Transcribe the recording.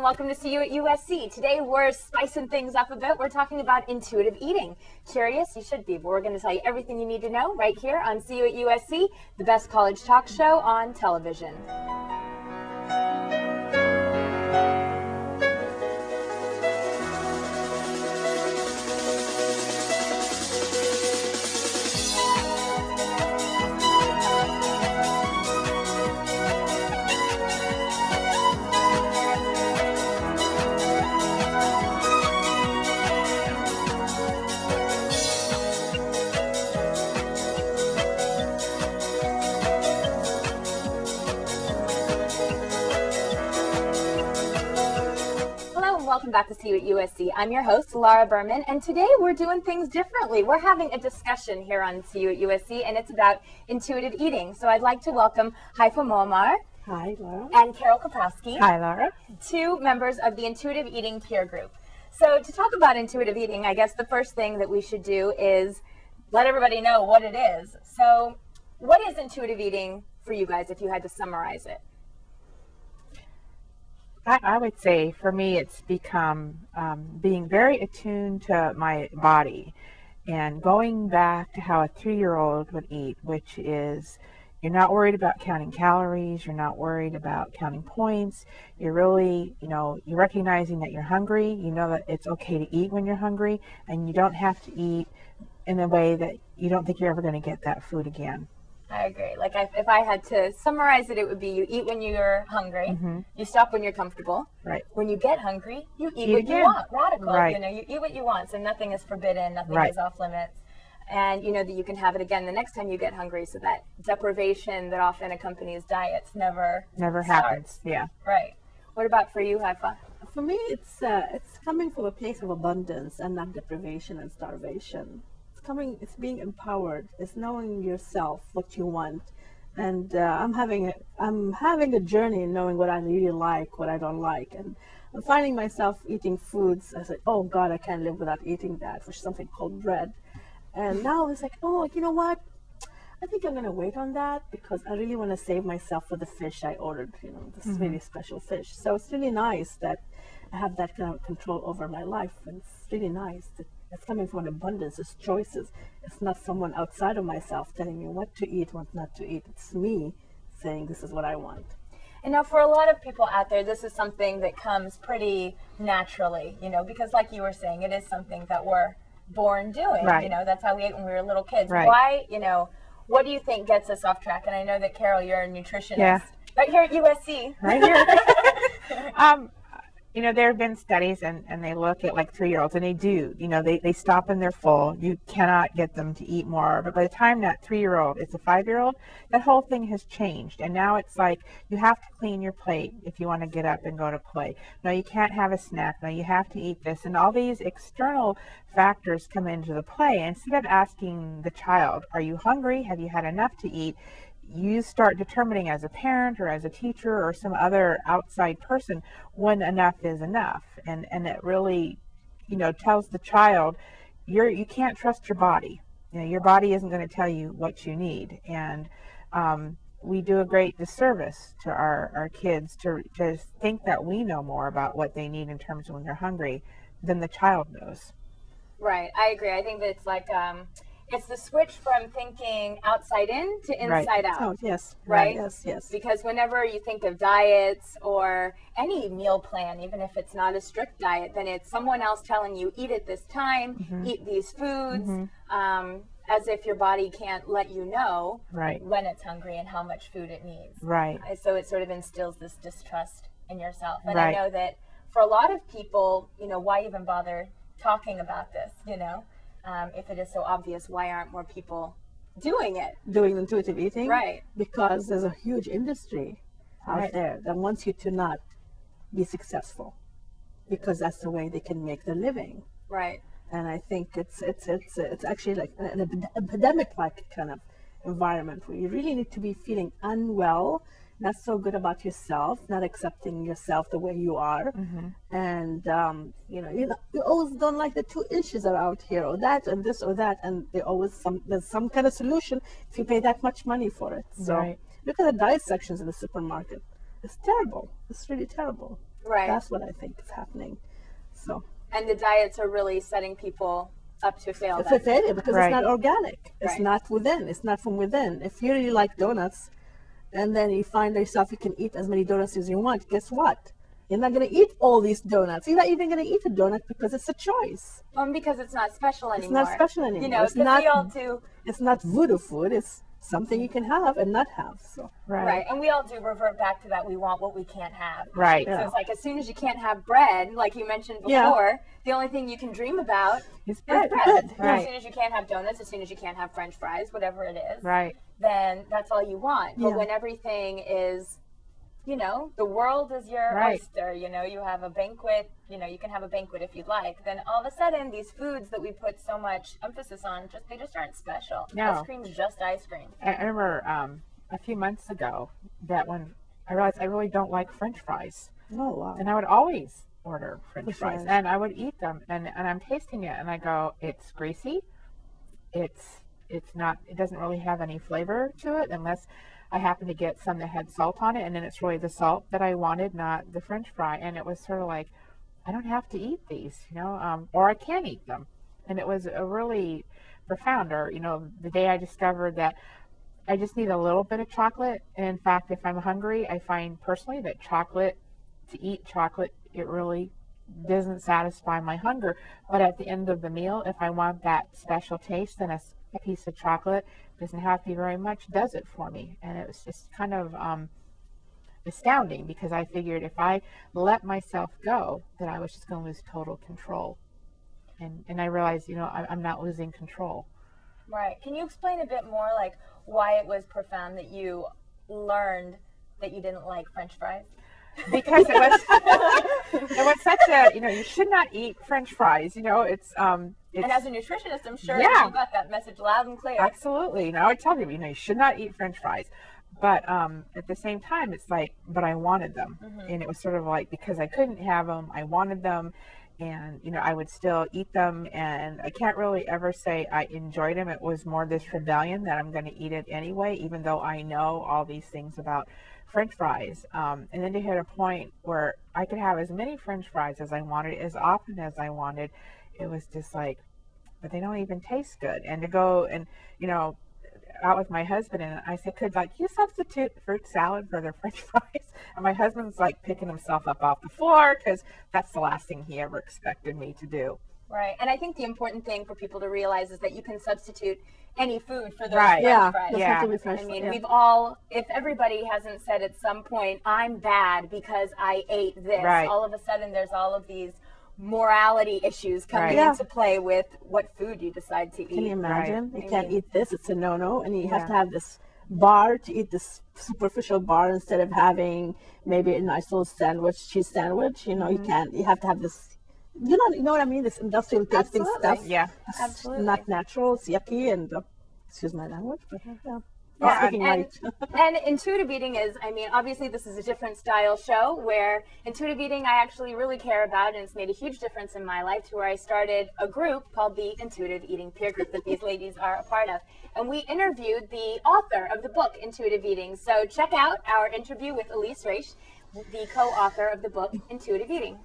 and welcome to See You at USC. Today we're spicing things up a bit. We're talking about intuitive eating. Curious? You should be, but we're going to tell you everything you need to know right here on See You at USC, the best college talk show on television. Welcome back to See You at USC. I'm your host, Laura Berman, and today we're doing things differently. We're having a discussion here on See You at USC, and it's about intuitive eating. So I'd like to welcome Haifa Moammar. Hi, Laura. And Carol Kaprowski. Hi, Laura. Two members of the Intuitive Eating Peer Group. So to talk about intuitive eating, I guess the first thing that we should do is let everybody know what it is. So what is intuitive eating for you guys, if you had to summarize it? I would say for me it's become being very attuned to my body and going back to how a 3-year-old would eat, which is you're not worried about counting calories, you're not worried about counting points, you're really, you're recognizing that you're hungry, you know that it's okay to eat when you're hungry, and you don't have to eat in a way that you don't think you're ever going to get that food again. I agree. Like if I had to summarize it, it would be you eat when you're hungry, you stop when you're comfortable. Right. When you get hungry, you eat what you want. Radical. Right. You eat what you want. So nothing is forbidden, nothing is off limits. And you know that you can have it again the next time you get hungry. So that deprivation that often accompanies diets never happens. Yeah. Right. What about for you, Haifa? For me, it's coming from a place of abundance and not deprivation and starvation. It's being empowered. It's knowing yourself, what you want, and I'm having a journey in knowing what I really like, what I don't like, and I'm finding myself eating foods. I said, oh God, I can't live without eating that, which is something called bread. And now it's like, oh, you know what? I think I'm gonna wait on that because I really want to save myself for the fish I ordered. This really special fish. So it's really nice that I have that kind of control over my life, and it's really nice that it's coming from an abundance. It's choices. It's not someone outside of myself telling me what to eat, what not to eat. It's me saying this is what I want. And now for a lot of people out there, this is something that comes pretty naturally, because like you were saying, it is something that we're born doing. Right. That's how we ate when we were little kids. Right. Why, what do you think gets us off track? And I know that, Carol, you're a nutritionist. Yeah. Right here at USC. Right here. There have been studies and they look at like 3-year-olds and they do, they stop and they're full. You cannot get them to eat more. But by the time that 3-year-old is a 5-year-old, that whole thing has changed. And now it's like you have to clean your plate if you want to get up and go to play. No, you can't have a snack. No, you have to eat this. And all these external factors come into the play. Instead of asking the child, are you hungry? Have you had enough to eat? You start determining as a parent or as a teacher or some other outside person when enough is enough. And it really, tells the child, you can't trust your body. Your body isn't going to tell you what you need. And we do a great disservice to our kids to think that we know more about what they need in terms of when they're hungry than the child knows. Right. I agree. I think that it's like... it's the switch from thinking outside in to inside out. Oh, yes. Right? Yes. Because whenever you think of diets or any meal plan, even if it's not a strict diet, then it's someone else telling you, eat at this time, eat these foods, as if your body can't let you know when it's hungry and how much food it needs. Right. So it sort of instills this distrust in yourself. And I know that for a lot of people, why even bother talking about this, if it is so obvious, why aren't more people doing it? Doing intuitive eating? Right. Because there's a huge industry out there that wants you to not be successful because that's the way they can make their living. Right. And I think it's actually like an epidemic-like kind of environment where you really need to be feeling unwell, not so good about yourself, not accepting yourself the way you are, and you always don't like the 2 inches are out here or that and this or that, and there's some kind of solution if you pay that much money for it. So look at the diet sections in the supermarket. it's terrible. It's really terrible. Right. That's what I think is happening. So And the diets are really setting people up to fail. it's then. a failure because Right. it's not organic. It's Right. not within. It's not from within. If you really like donuts, and then you find yourself you can eat as many donuts as you want, guess what? You're not going to eat all these donuts. You're not even going to eat a donut because it's a choice. Because it's not special anymore. It's not special anymore. You know, It's because not- we all do. It's not voodoo food. It's something you can have and not have. So Right. And we all do revert back to that. We want what we can't have. Right. So it's like as soon as you can't have bread, like you mentioned Yeah. before, the only thing you can dream about It's is bread. bread. Right. As soon as you can't have donuts, as soon as you can't have French fries, whatever it is, Right. then that's all you want. But Yeah. when everything is, you know, the world is your Right. oyster, you know, you have a banquet, you know, you can have a banquet if you'd like, then all of a sudden these foods that we put so much emphasis on, they just aren't special. No. Ice cream's just ice cream. I remember a few months ago that when I realized I really don't like French fries, oh wow. and I would always order French French fries, fries. and I would eat them, and I'm tasting it, and I go, it's greasy, it's not, it doesn't really have any flavor to it unless I happen to get some that had salt on it, and then it's really the salt that I wanted, not the French fry. And it was sort of like, I don't have to eat these, you know, or I can eat them. And it was a really profound, or, you know, the day I discovered that I just need a little bit of chocolate. And in fact, if I'm hungry, I find personally that to eat chocolate, it really doesn't satisfy my hunger. But at the end of the meal, if I want that special taste, then a piece of chocolate doesn't have to be very much, does it for me. And it was just kind of astounding, because I figured if I let myself go, that I was just going to lose total control. And I realized, you know, I'm not losing control. Right. Can you explain a bit more, like, why it was profound that you learned that you didn't like French fries? Because it was such a, you know, you should not eat French fries. You know, it's And as a nutritionist, I'm sure Yeah. you got that message loud and clear. absolutely. You know, I would tell people, you know, you should not eat French fries. But at the same time, it's like, but I wanted them. And it was sort of like, because I couldn't have them, I wanted them. And, you know, I would still eat them. And I can't really ever say I enjoyed them. It was more this rebellion that I'm going to eat it anyway, even though I know all these things about French fries. And then to hit a point where I could have as many French fries as I wanted, as often as I wanted. It was just like, but they don't even taste good. And to go and, you know, out with my husband, and I said, could like you substitute fruit salad for the French fries? And my husband's like picking himself up off the floor, because that's the last thing he ever expected me to do. Right. And I think the important thing for people to realize is that you can substitute any food for those Right. French Yeah, fries. doesn't Yeah. have to be French I fries, mean, yeah. we've all, if everybody hasn't said at some point, I'm bad because I ate this, Right. all of a sudden there's all of these morality issues coming Right. into play with what food you decide to eat. Can you imagine? Right. You can't eat this, it's a no-no, and you have Yeah. to have this bar to eat this superficial bar instead of having maybe a nice little sandwich, cheese sandwich. You know, you can't, you have to have this, you know what I mean? This industrial tasting Absolutely. stuff. Yeah. It's Absolutely. not natural, it's yucky, and excuse my language, but yeah. Yeah, Speaking and, right. and intuitive eating is, I mean, obviously this is a different style show where intuitive eating I actually really care about, and it's made a huge difference in my life, to where I started a group called the Intuitive Eating Peer Group that these ladies are a part of. And we interviewed the author of the book, Intuitive Eating. So check out our interview with Elise Reich, the co-author of the book, Intuitive Eating.